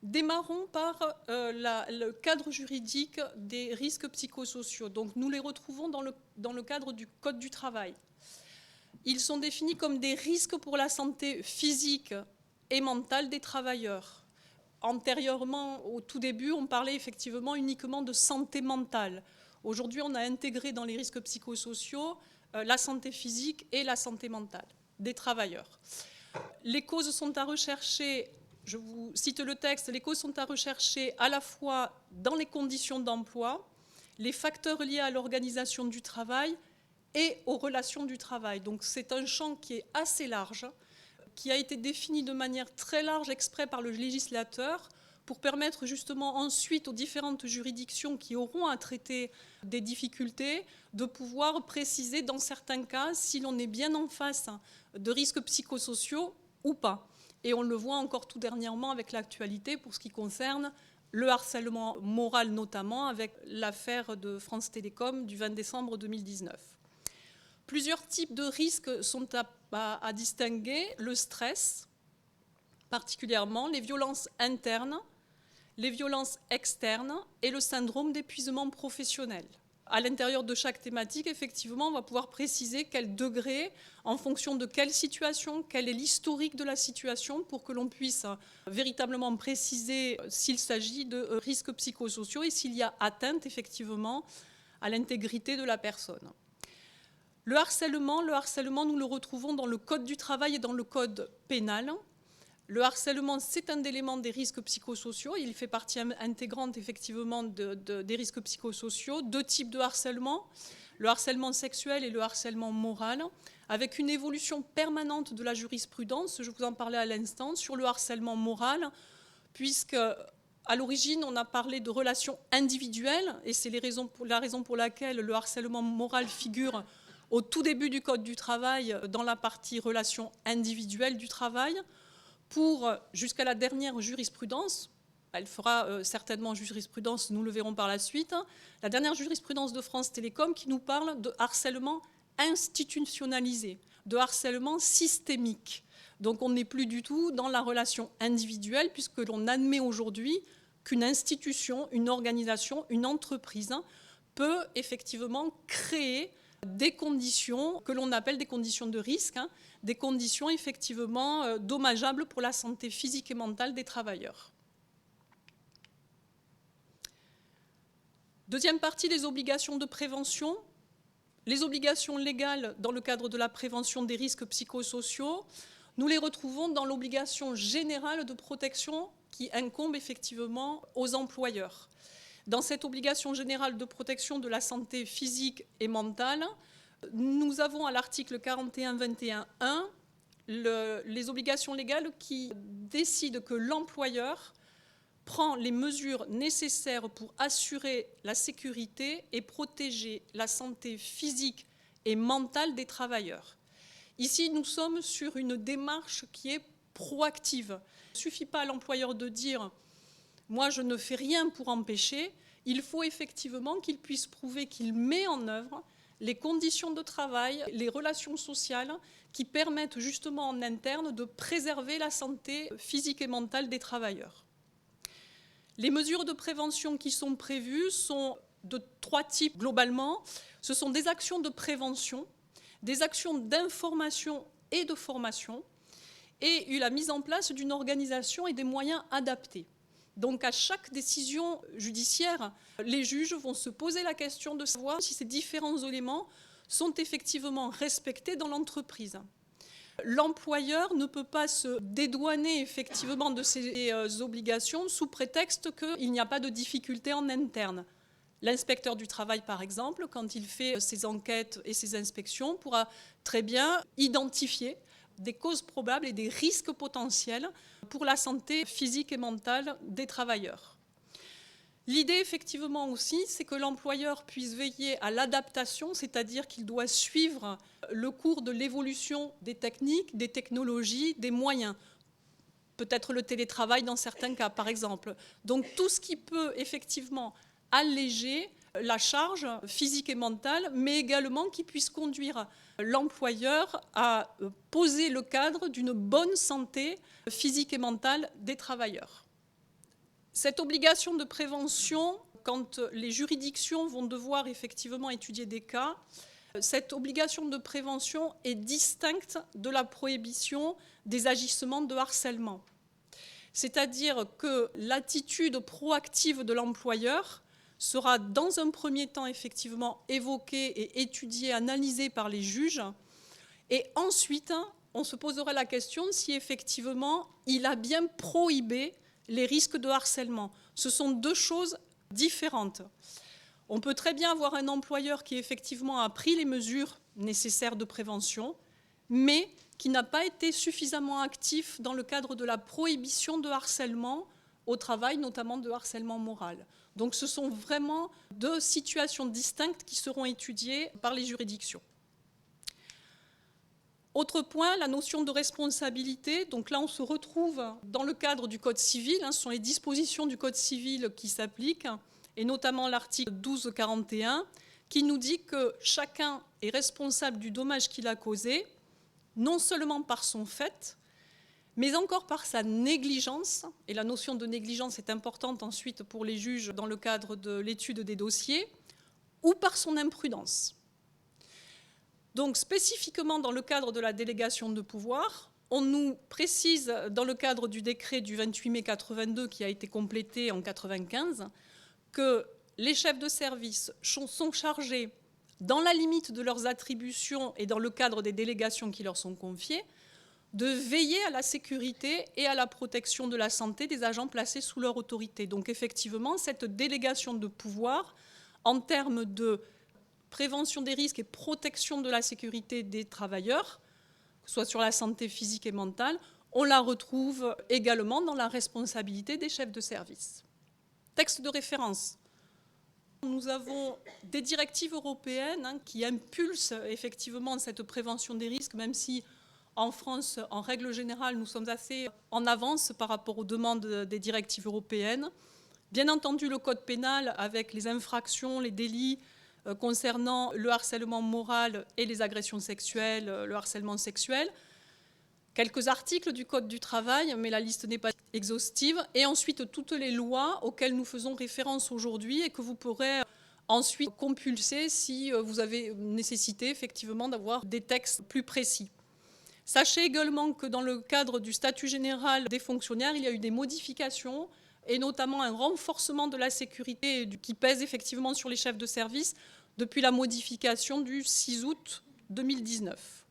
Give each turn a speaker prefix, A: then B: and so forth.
A: Démarrons par le cadre juridique des risques psychosociaux. Donc, nous les retrouvons dans le cadre du Code du travail. Ils sont définis comme des risques pour la santé physique et mentale des travailleurs. Antérieurement, au tout début, on parlait effectivement uniquement de santé mentale. Aujourd'hui, on a intégré dans les risques psychosociaux la santé physique et la santé mentale des travailleurs. Les causes sont à rechercher, je vous cite le texte, les causes sont à rechercher à la fois dans les conditions d'emploi, les facteurs liés à l'organisation du travail et aux relations du travail. Donc c'est un champ qui est assez large, qui a été défini de manière très large exprès par le législateur pour permettre justement ensuite aux différentes juridictions qui auront à traiter des difficultés de pouvoir préciser dans certains cas si l'on est bien en face de risques psychosociaux ou pas. Et on le voit encore tout dernièrement avec l'actualité pour ce qui concerne le harcèlement moral notamment avec l'affaire de France Télécom du 20 décembre 2019. Plusieurs types de risques sont à distinguer. Le stress, particulièrement, les violences internes, les violences externes et le syndrome d'épuisement professionnel. À l'intérieur de chaque thématique, effectivement, on va pouvoir préciser quel degré, en fonction de quelle situation, quel est l'historique de la situation pour que l'on puisse véritablement préciser s'il s'agit de risques psychosociaux et s'il y a atteinte, effectivement, à l'intégrité de la personne. Le harcèlement, nous le retrouvons dans le Code du travail et dans le Code pénal. Le harcèlement, c'est un élément des risques psychosociaux. Il fait partie intégrante, effectivement, des risques psychosociaux. Deux types de harcèlement, le harcèlement sexuel et le harcèlement moral, avec une évolution permanente de la jurisprudence. Je vous en parlais à l'instant sur le harcèlement moral, puisque à l'origine, on a parlé de relations individuelles, et c'est la raison pour laquelle le harcèlement moral figure au tout début du Code du travail, dans la partie relations individuelles du travail, jusqu'à la dernière jurisprudence, elle fera certainement jurisprudence, nous le verrons par la suite, la dernière jurisprudence de France Télécom qui nous parle de harcèlement institutionnalisé, de harcèlement systémique. Donc on n'est plus du tout dans la relation individuelle puisque l'on admet aujourd'hui qu'une institution, une organisation, une entreprise peut effectivement créer des conditions que l'on appelle des conditions de risque, des conditions effectivement dommageables pour la santé physique et mentale des travailleurs. Deuxième partie, les obligations de prévention. Les obligations légales dans le cadre de la prévention des risques psychosociaux, nous les retrouvons dans l'obligation générale de protection qui incombe effectivement aux employeurs. Dans cette obligation générale de protection de la santé physique et mentale, nous avons à l'article 41-21-1 les obligations légales qui décident que l'employeur prend les mesures nécessaires pour assurer la sécurité et protéger la santé physique et mentale des travailleurs. Ici, nous sommes sur une démarche qui est proactive. Il ne suffit pas à l'employeur de dire « moi, je ne fais rien pour empêcher ». Il faut effectivement qu'il puisse prouver qu'il met en œuvre les conditions de travail, les relations sociales qui permettent justement en interne de préserver la santé physique et mentale des travailleurs. Les mesures de prévention qui sont prévues sont de trois types globalement. Ce sont des actions de prévention, des actions d'information et de formation, et la mise en place d'une organisation et des moyens adaptés. Donc à chaque décision judiciaire, les juges vont se poser la question de savoir si ces différents éléments sont effectivement respectés dans l'entreprise. L'employeur ne peut pas se dédouaner effectivement de ces obligations sous prétexte qu'il n'y a pas de difficulté en interne. L'inspecteur du travail, par exemple, quand il fait ses enquêtes et ses inspections, pourra très bien identifier des causes probables et des risques potentiels pour la santé physique et mentale des travailleurs. L'idée, effectivement, aussi, c'est que l'employeur puisse veiller à l'adaptation, c'est-à-dire qu'il doit suivre le cours de l'évolution des techniques, des technologies, des moyens. Peut-être le télétravail dans certains cas, par exemple. Donc tout ce qui peut effectivement alléger la charge physique et mentale, mais également qui puisse conduire l'employeur à poser le cadre d'une bonne santé physique et mentale des travailleurs. Cette obligation de prévention, quand les juridictions vont devoir effectivement étudier des cas, cette obligation de prévention est distincte de la prohibition des agissements de harcèlement. C'est-à-dire que l'attitude proactive de l'employeur sera dans un premier temps effectivement évoquée et étudiée, analysée par les juges, et ensuite on se posera la question si effectivement il a bien prohibé les risques de harcèlement. Ce sont deux choses différentes. On peut très bien avoir un employeur qui effectivement a pris les mesures nécessaires de prévention, mais qui n'a pas été suffisamment actif dans le cadre de la prohibition de harcèlement au travail, notamment de harcèlement moral. Donc ce sont vraiment deux situations distinctes qui seront étudiées par les juridictions. Autre point, la notion de responsabilité. Donc là, on se retrouve dans le cadre du Code civil. Ce sont les dispositions du Code civil qui s'appliquent, et notamment l'article 1241, qui nous dit que chacun est responsable du dommage qu'il a causé, non seulement par son fait, mais encore par sa négligence. Et la notion de négligence est importante ensuite pour les juges dans le cadre de l'étude des dossiers, ou par son imprudence. Donc spécifiquement dans le cadre de la délégation de pouvoir, on nous précise dans le cadre du décret du 28 mai 82 qui a été complété en 95 que les chefs de service sont chargés, dans la limite de leurs attributions et dans le cadre des délégations qui leur sont confiées, de veiller à la sécurité et à la protection de la santé des agents placés sous leur autorité. Donc effectivement, cette délégation de pouvoir, en termes de prévention des risques et protection de la sécurité des travailleurs, que ce soit sur la santé physique et mentale, on la retrouve également dans la responsabilité des chefs de service. Texte de référence. Nous avons des directives européennes qui impulsent effectivement cette prévention des risques, même si en France, en règle générale, nous sommes assez en avance par rapport aux demandes des directives européennes. Bien entendu, le code pénal avec les infractions, les délits concernant le harcèlement moral et les agressions sexuelles, le harcèlement sexuel. Quelques articles du Code du travail, mais la liste n'est pas exhaustive. Et ensuite, toutes les lois auxquelles nous faisons référence aujourd'hui et que vous pourrez ensuite compulser si vous avez nécessité effectivement d'avoir des textes plus précis. Sachez également que dans le cadre du statut général des fonctionnaires, il y a eu des modifications et notamment un renforcement de la sécurité qui pèse effectivement sur les chefs de service depuis la modification du 6 août 2019.